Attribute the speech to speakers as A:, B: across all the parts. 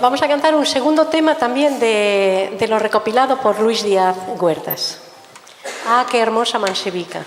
A: vamos a cantar un segundo tema también de lo recopilado por Luis Díaz Huertas. Ah, qué hermosa Mansevica.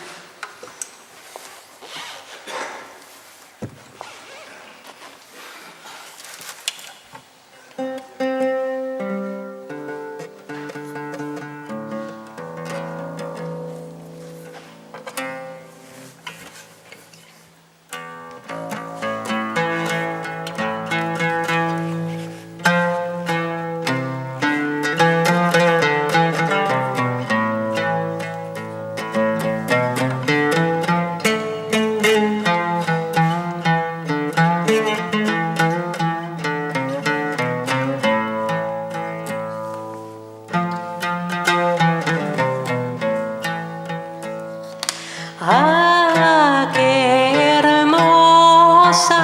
A: Ah, qué hermosa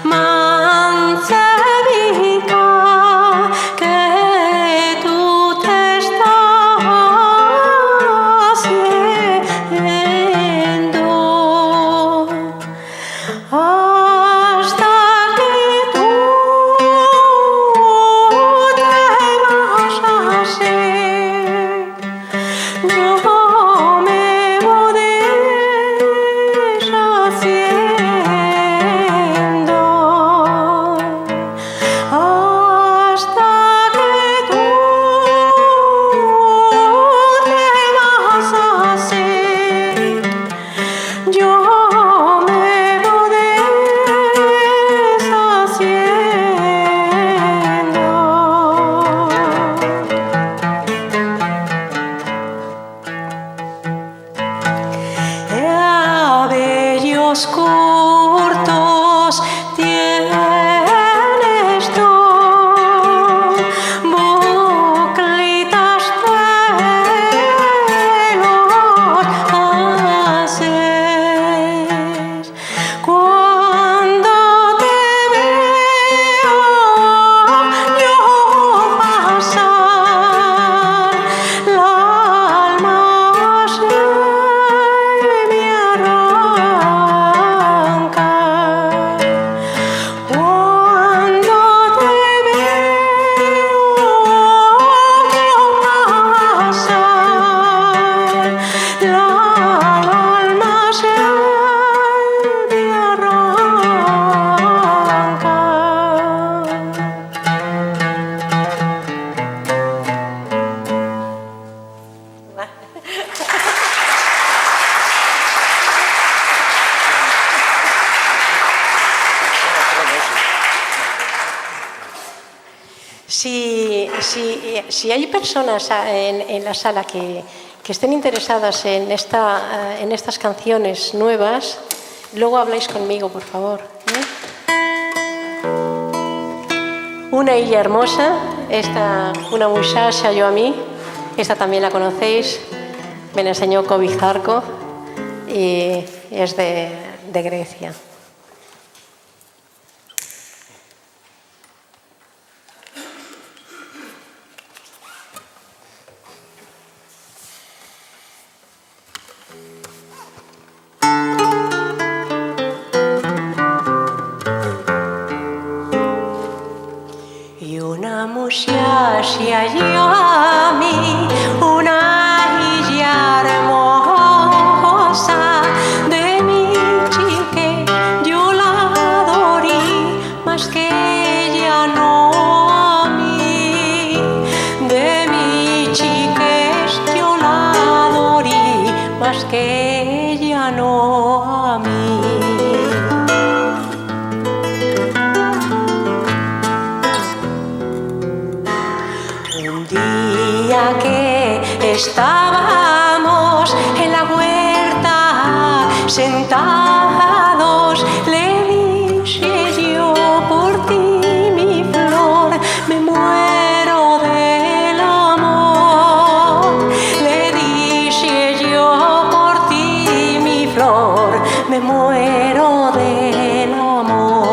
A: Mansevica, que tú te estás yendo, hasta que tú te vas así. Yo me voy deshaciendo hasta que tú te vas así. Yo me voy deshaciendo. Cabellos cortos tienes tú, buclitas de los haces. Cuando te veo yo pasar, la alma se me arranca. Cuando te veo yo pasar, la alma se me arranca. Si hay personas en la sala que estén interesadas en estas canciones nuevas, luego habláis conmigo, por favor. Una Illa Hermosa, esta, una muchacha yo a mí, esta también la conocéis, me la enseñó Kobi Zarco y es de Grecia. Y una muchacha yo a mí, una Illa hermosa, de mi chique yo la adoré, más que ella no a mí. De mi chique yo la adoré, más que ella no a mí. Un día que estábamos en la huerta sentados, le dije yo por ti, mi flor, me muero del amor. Le dije yo por ti, mi flor, me muero del amor.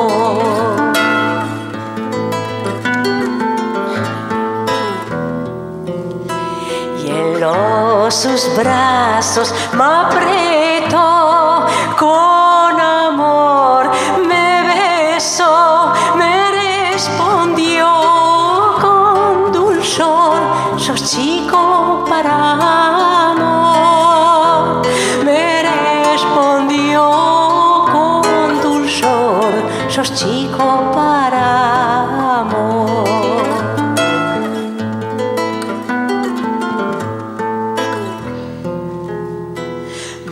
A: Sus brazos me apretó con amor, me besó, me respondió. chico para amor. Me respondió con dulzor, sos chico para amor.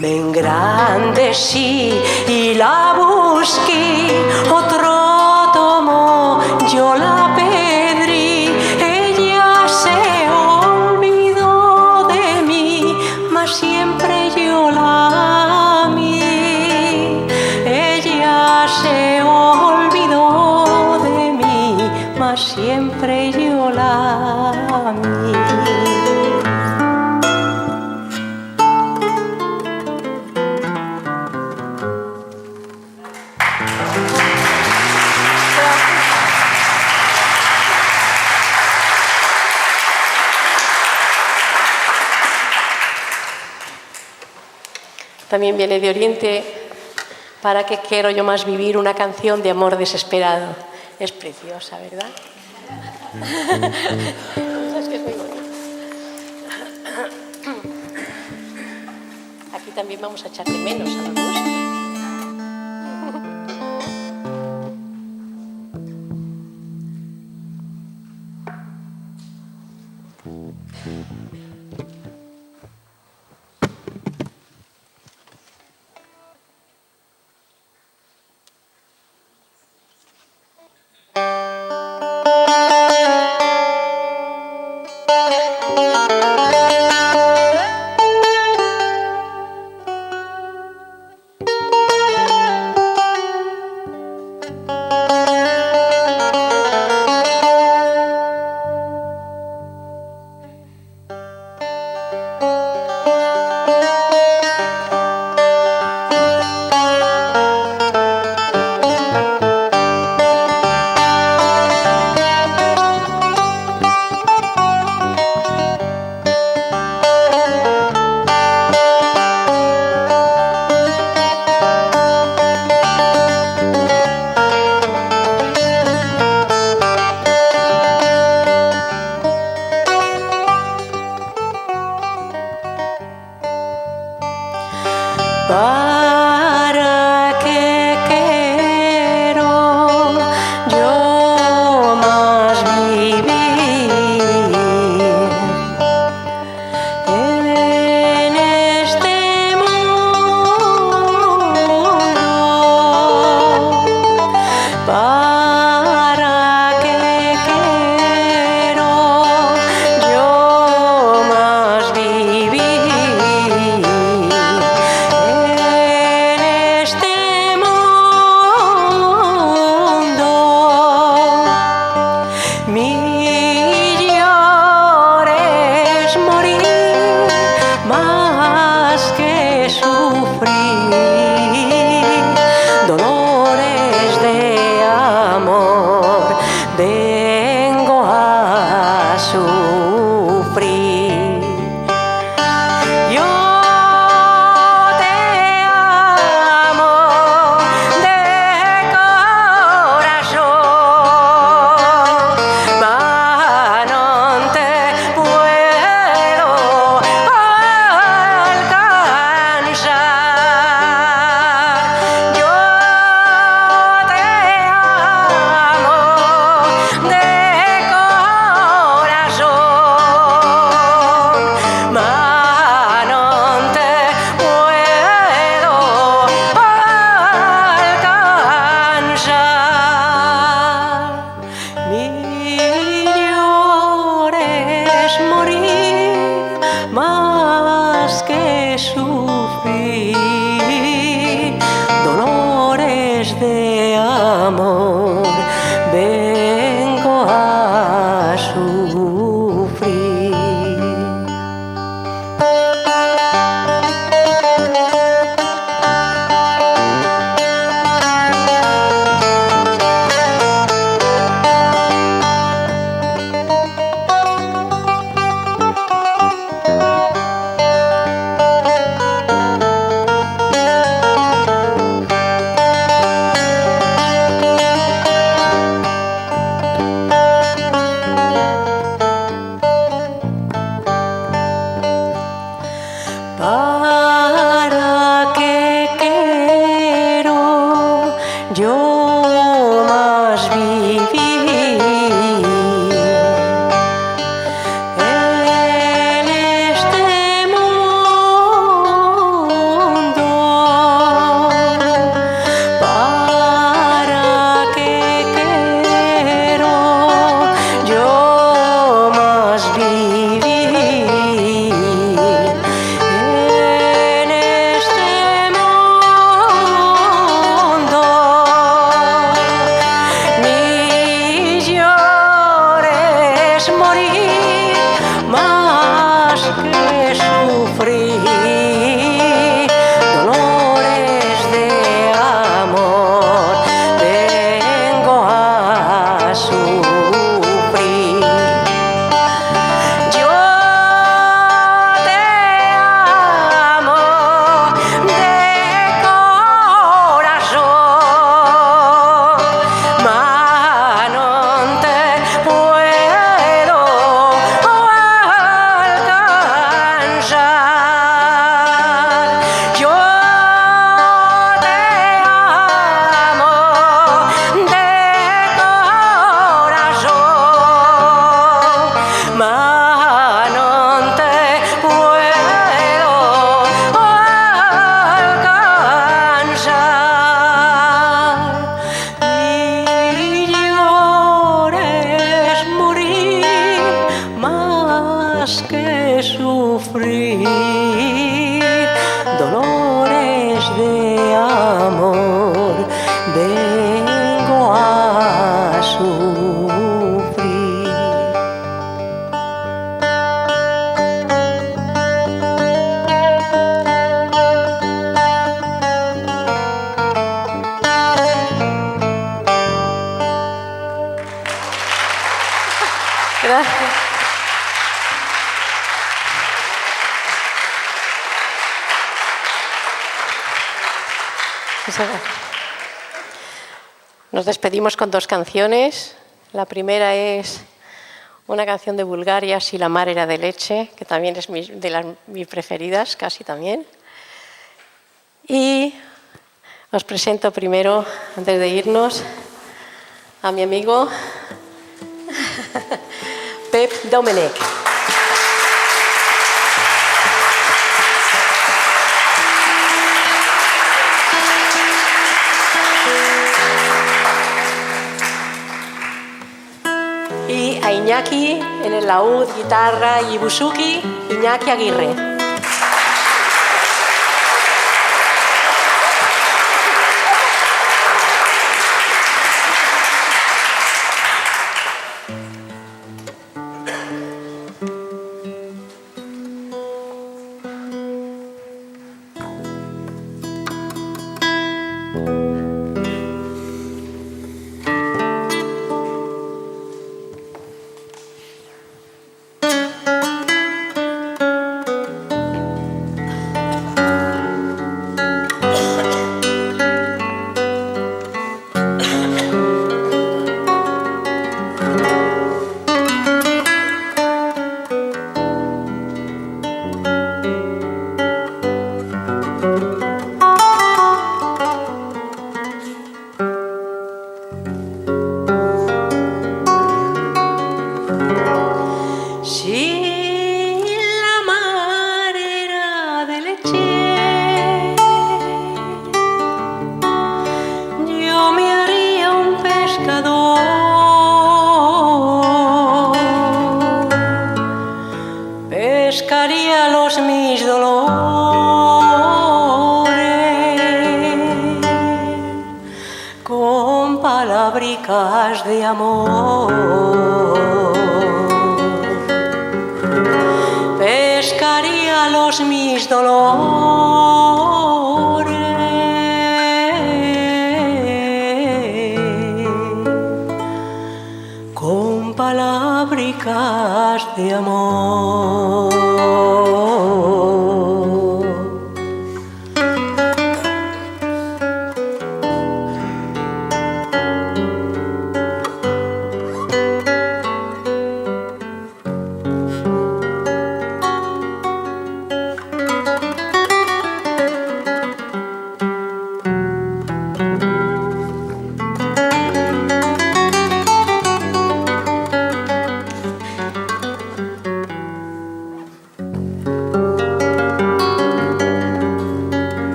A: Me engrandecí y la busqué, otro tomó, yo la pedí. Ella se olvidó de mí, mas siempre yo la amé. Ella se olvidó de mí, mas siempre yo la amé. También viene de Oriente, ¿para qué quiero yo más vivir? Una canción de amor desesperado. Es preciosa, ¿verdad? Es que es muy bonita. Aquí también vamos a echarle menos a la música. ¿Para qué quiero yo más vivir en este mundo? ¿Para qué quiero yo más vivir sufrir dolores de amor, vengo a sufrir. Gracias. Nos despedimos con 2 canciones. La primera es una canción de Bulgaria, Si la mar era de leche, que también es de mis preferidas, casi también. Y os presento primero, antes de irnos, a mi amigo Pep Domenech. Y a Iñaki en el laúd, guitarra y buzuki, Iñaki Aguirre. Pescaría los mis dolores con palabricas de amor. Pescaría los mis dolores con palabricas de amor.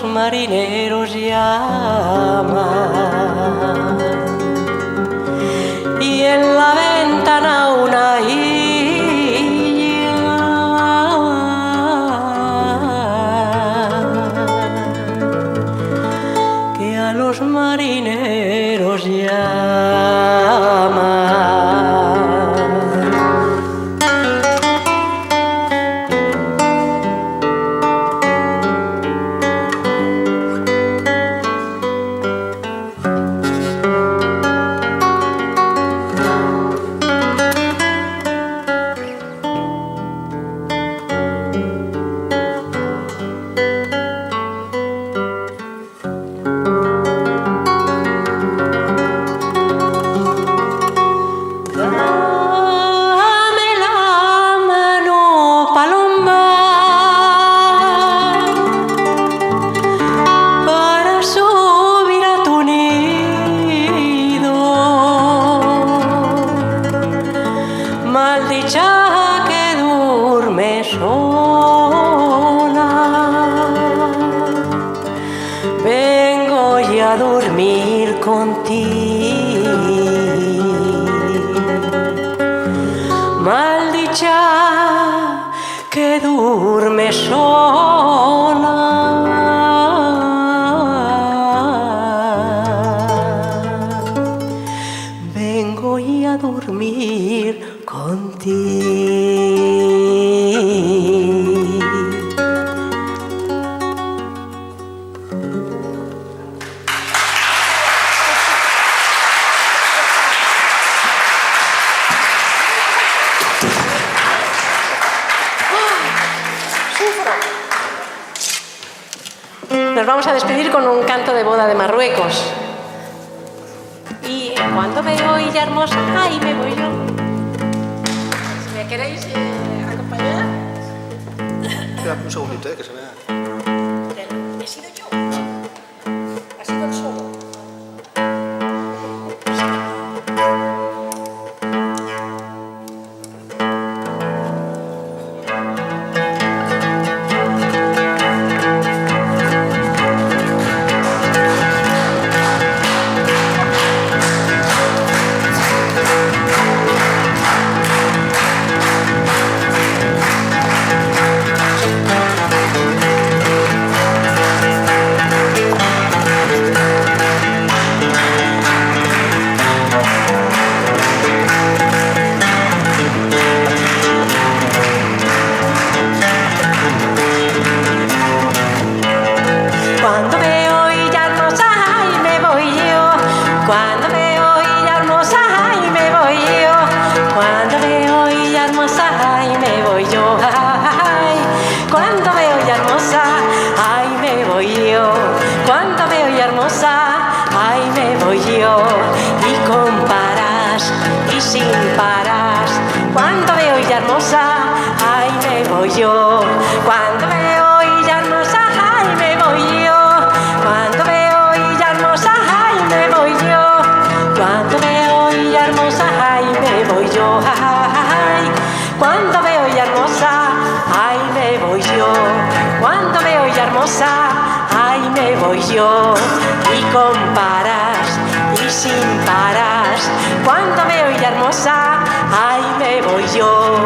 A: Marineros llaman y en la ventana una isla que a los marineros llaman. vengo ya a dormir contigo. Maldicha que duerme sola, vengo ya a dormir contigo. Nos vamos a despedir con un canto de boda de Marruecos. Y cuando me voy ya hermosa, ahí me voy yo. Si me queréis acompañar.
B: Espera un segundito, que se vea.
A: He sido yo. Ha sido el solo. Cuando veo ella hermosa, ay, me voy yo. Cuando veo ella hermosa, ay, me voy yo. Ay, cuando veo ella hermosa, ay, me voy yo. Cuando veo ella hermosa, ay, me voy yo. Y comparas y sin paras. Cuando veo ella hermosa, ay, me voy yo. Cuando veo ella hermosa, ay, me voy yo. Cuando veo ella hermosa, ay, me voy yo. Cuando veo ella hermosa, ay, me voy yo. Ay, cuando veo ella hermosa, ay, me voy yo. Cuando veo ella hermosa, ay, me voy yo. Y comparas y sin paras. Cuando veo ella hermosa, ay, me voy yo.